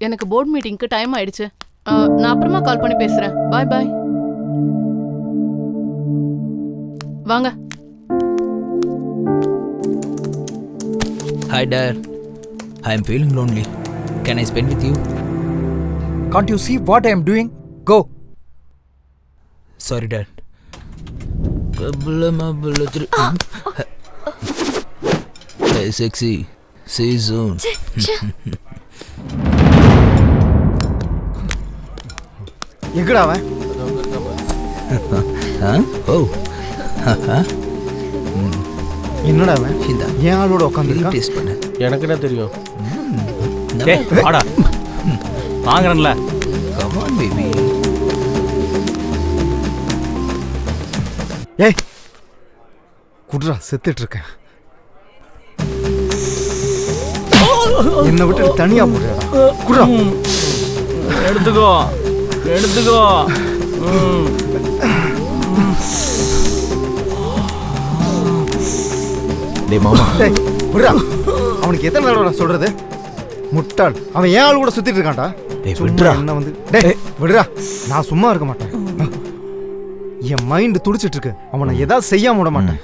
எனக்கு போர்ட் மீட்டிங்க்கு டைம் ஆயிடுச்சு. நான் அப்புறமா கால் பண்ணி பேசுறேன். பாய் பாய். வாங்க. Hi Dad. I am feeling lonely. Can I spend with you? Can't you see what I am doing? Go. Sorry Dad. Hey sexy. See you soon. எங்கடா அவன்? Oh. என்னடா அவன்? ஏன் ஆளோட உட்காந்துருக்கான்? டேஸ்ட் பண்ணு. எனக்கு என்ன தெரியும்? டேய் வாடா. வாங்குறேன்ல. Come on baby. ஏய் குடுறா, செத்துட்டு இருக்கேன். என்ன விட்டு தனியா போடுறா. குடுறா. எடுத்துக்கோ. டேய் மாமா. டேய் விடுறா. அவனுக்கு எத்தனை தடவை சொல்றது? முட்டாள். அவன் ஏன் ஆள் கூட சுத்திட்டு இருக்கான்டா. டேய் விடுறா. என்ன வந்து டேய் விடுறா. நான் சும்மா இருக்க மாட்டேன். என் மைண்ட் துடிச்சிட்டு இருக்கு. அவனை ஏதாவது செய்யாம விட மாட்டேன்.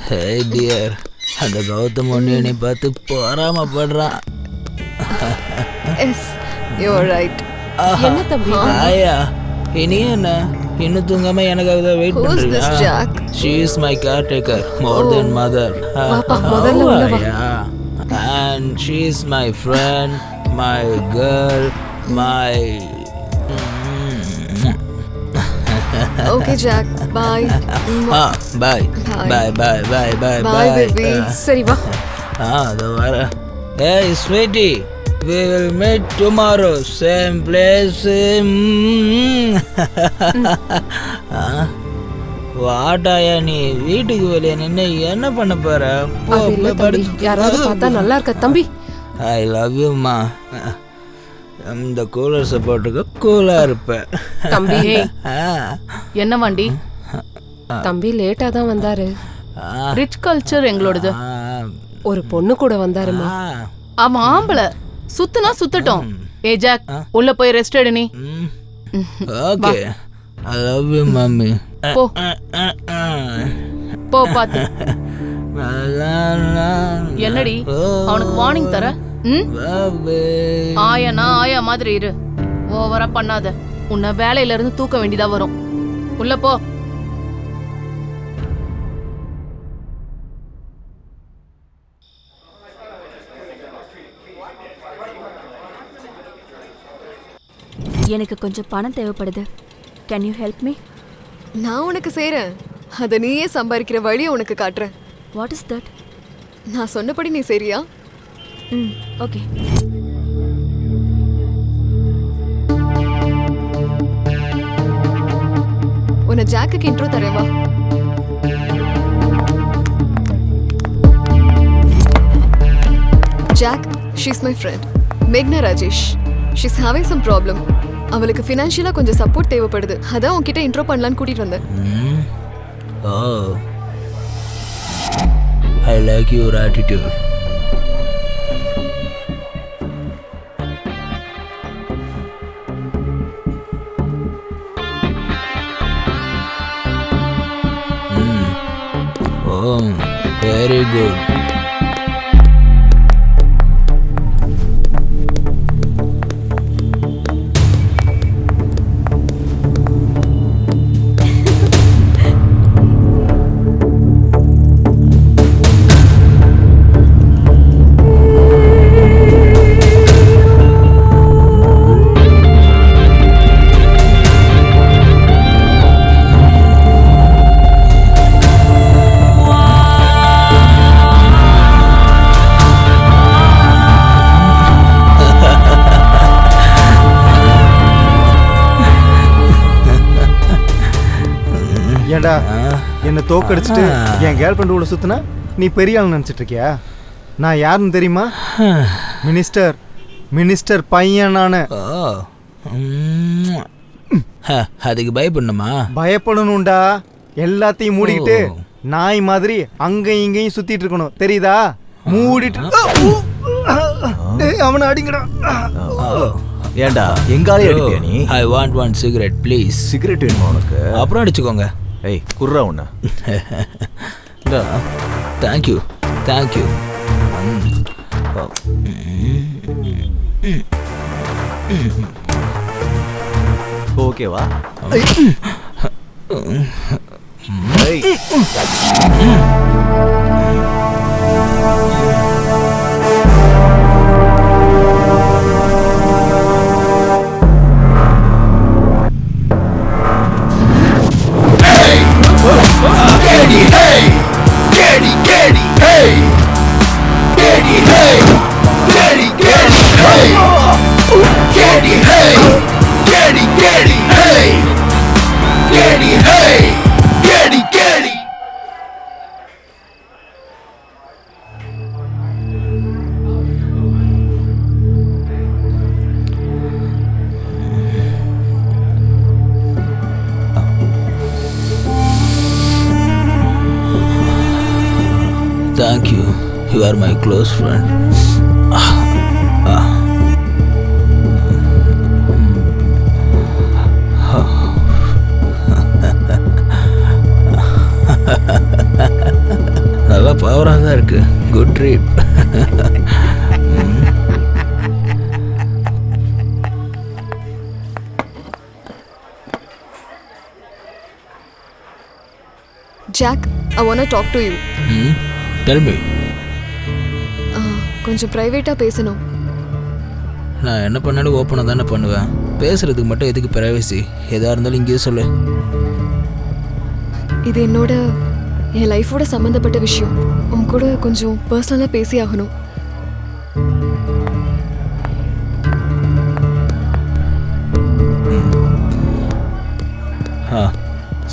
Hey dear. அந்த கௌதம் ஒன்று என்னை பார்த்து பொறாமப்படுறான். Yes you are right. என்ன தம்பி? ஆயா இனி என்ன இன்னும் தூங்காம எனக்காக தான் வெயிட் Who's this பண்றீங்க? Jack? She is my caretaker more than mother. பாப்பா முதல்ல உள்ள வா. Yeah. And she is my friend, my girl, my okay Jack bye. bye. Bye bye bye bye bye baby. சரி வா. அது வர. Hey sweetie, we will meet tomorrow same place. வாட்டாயா நீ வீட்டுக்கு வெளியே நின்று என்ன பண்ண போற? யாராவது பார்த்தா நல்லா இருக்க தம்பி. ஐ லவ் யூ மா. இந்த கூலர் சப்போர்ட்டுக்கு கூலா இருப்பேன் தம்பி. என்ன வண்டி? தம்பி லேட்டா தான் வந்தாரு. ரிச் கல்ச்சர் எங்களோடது. ஒரு பொண்ணு கூட வந்தாருமா. அவன் ஆம்பளை. சுத்துனா சுத்தட்டும். ஏ ஜாக் உள்ள போய் ரெஸ்ட் எடு நீ. Okay I love you mummy. போ போ பாத்து. என்னடி அவனுக்கு வார்னிங் தர? ஆயானா ஆயா மாதிரி இரு. ஓவரா பண்ணாத. உன்னை வேலையில இருந்து தூக்க வேண்டியதா வரும். உள்ள போ. எனக்கு கொஞ்சம் பணம் தேவைப்படுது. Can you help me? நான் உனக்கு செய்றேன். அதை நீயே சம்பாதிக்கிற வழியை உனக்கு காட்டுறேன். What is that? நான் சொன்னபடி நீ சரியா? ஓகே. உன்னை ஜாக்குக்கு இன்ட்ரோ தரேன் வா. ஜாக், ஷீஸ் மை ஃப்ரெண்ட் மேக்னா Rajesh. She's having some problem. அவளுக்கு ஃபினான்ஷியலா கொஞ்சம் சப்போர்ட் தேவைப்படுது. அதான் உன்கிட்ட இன்ட்ரோ பண்ணலான்னு கூட்டிட்டு வந்தேன். Oh, I like your attitude. Oh, very good. ஏண்டா என்ன தோக்கடிச்சிட்டு என் கேர்ள் ஃப்ரெண்ட் கூட சுத்தினா நீ பெரிய ஆள் நினைச்சிட்டு இருக்கியா? நான் யாருன்னு தெரியுமா? மினிஸ்டர் பையன் நானு. அதுக்கு பயப்படணுமா? பயப்படணும்டா. எல்லாத்தையும் மூடிக்கிட்டு நாய் மாதிரி அங்கேயும் இங்கேயும் சுத்திட்டு இருக்கணும், தெரியுதா? மூடிட்டு டேய் அவனை அடிங்கடா. ஏண்டா எங்காலே அடிப்பியா நீ? I want one cigarette please. Cigarette வேணுமா உனக்கு? அப்புறம் அடிச்சுக்கோங்க. ஏய் குர்ரா உன்ன. Thank you thank you. ஓகேவா? ஏய் Thank you. You are my close friend. நல்லா பவராக தான் இருக்கு. Good ட்ரீப். Jack, I want to talk to you. Tell me. கொஞ்சம் ப்ரைவேட்டாக பேசணும். நான் என்ன பண்ணாலும் ஓப்பனாக தானே பண்ணுவேன். பேசுறதுக்கு மட்டும் எதுக்கு பிரைவசி? எதாக இருந்தாலும் இங்கேயே சொல்லு. இது என் லைஃபோட சம்மந்தப்பட்ட விஷயம். உன் கூட கொஞ்சம் பர்சனலாக பேசி ஆகணும்.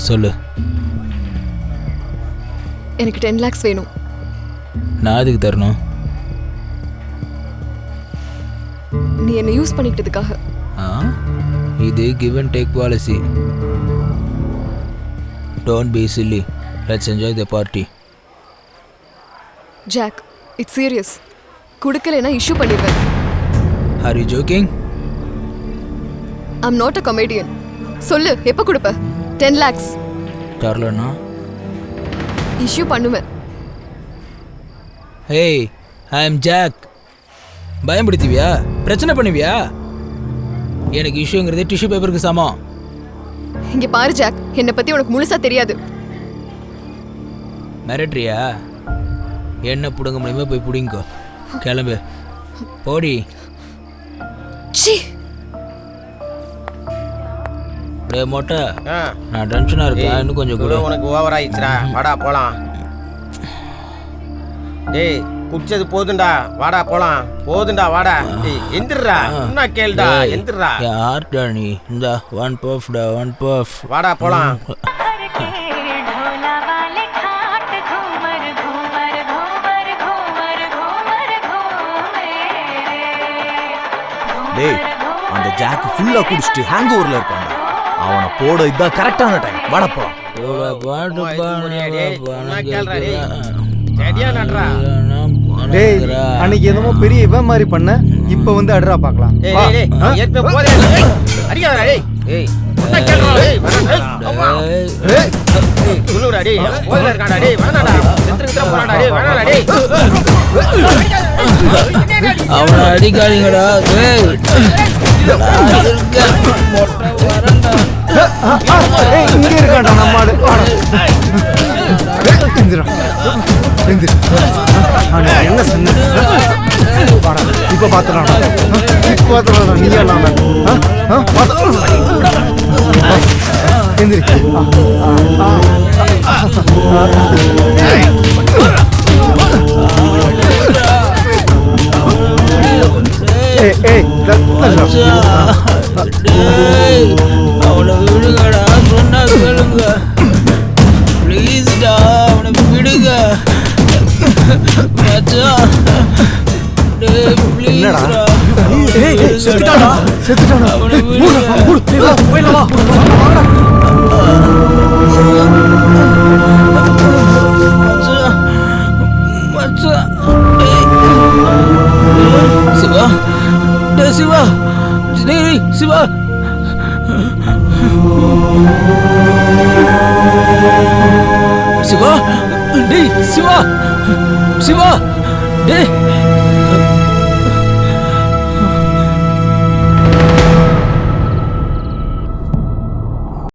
சொல்லு. எனக்கு 10 lakhs வேணும். நான் அதுக்கு தரணும். நீ என்னை யூஸ் பண்ணிக்கிட்டதுக்காக. இது give and take policy. Don't be silly. Let's enjoy the party. Jack, it's serious. கொடுக்கலைன்னா இஷ்யூ பண்ணிடுவேன். Are you joking? I'm not a comedian. சொல்லு, எப்போ கொடுப்ப? 10 lakhs. தரலண்ணா இஷ்யூ பண்ணுவேன். Hey, I am Jack. பயன்படுத்துவியா? பிரச்சனை பண்ணுவியா? எனக்கு இஷ்யூங்கிறது டிஷ்யூ பேப்பருக்கு சமம். இங்க பாரு ஜாக், என்னை பத்தி உனக்கு முழுசா தெரியாது. மிரட்ரியா? என்ன பிடுங்க முடியுமோ போய் பிடிங்கோ. கிளம்பு, போடி. ச்சீ, டேய் மொட்டை, நான் டென்ஷனா இருக்கேன். இன்னும் கொஞ்சம் கூட. உனக்கு ஓவர் ஆயிடுச்சுடா. வாடா போலாம். டேய் குடிச்சது போதுண்டா, வாடா போலாம். போதுண்டா வாடா. டேய் எந்திரடா. என்ன கேளுடா, எந்திரடா. யார்டா நீ? இந்த ஒன் பஃப்டா, ஒன் பஃப். வாடா போலாம். டேய் அந்த ஜாக் ஃபுல்லா குடிச்சிட்டு ஹேங் ஓவர்ல இருக்கான்டா. அவனை போட இதான் கரெக்டான டைம். வாடா போலாம். டேய் அன்னைக்கு என்னமோ பெரிய இவன் மாதிரி பண்ண, இப்போ வந்து அடுறா பார்க்கலாம். அவனை அடிக்காதீங்கடா. இங்கே இருக்காண்டா நம்ம ஆளு. என்ன சொன்ன? இப்ப பாத்துறான். இப்ப பாத்துறான். நீ எல்லாம் எந்திரி. அவனை விடுங்கடா. சொன்னா கேளுங்க ப்ளீஸ்டா. அவனை விடுங்க மச்சான். டேய் ப்ளீஸ்டா. செத்துட்டானா? செத்துட்டானா? அவனை விடுங்க. போயிடலாம். மச்சான் மச்சான். சிவா டேய் சிவா சிவா டேய் சிவா சிவா டேய்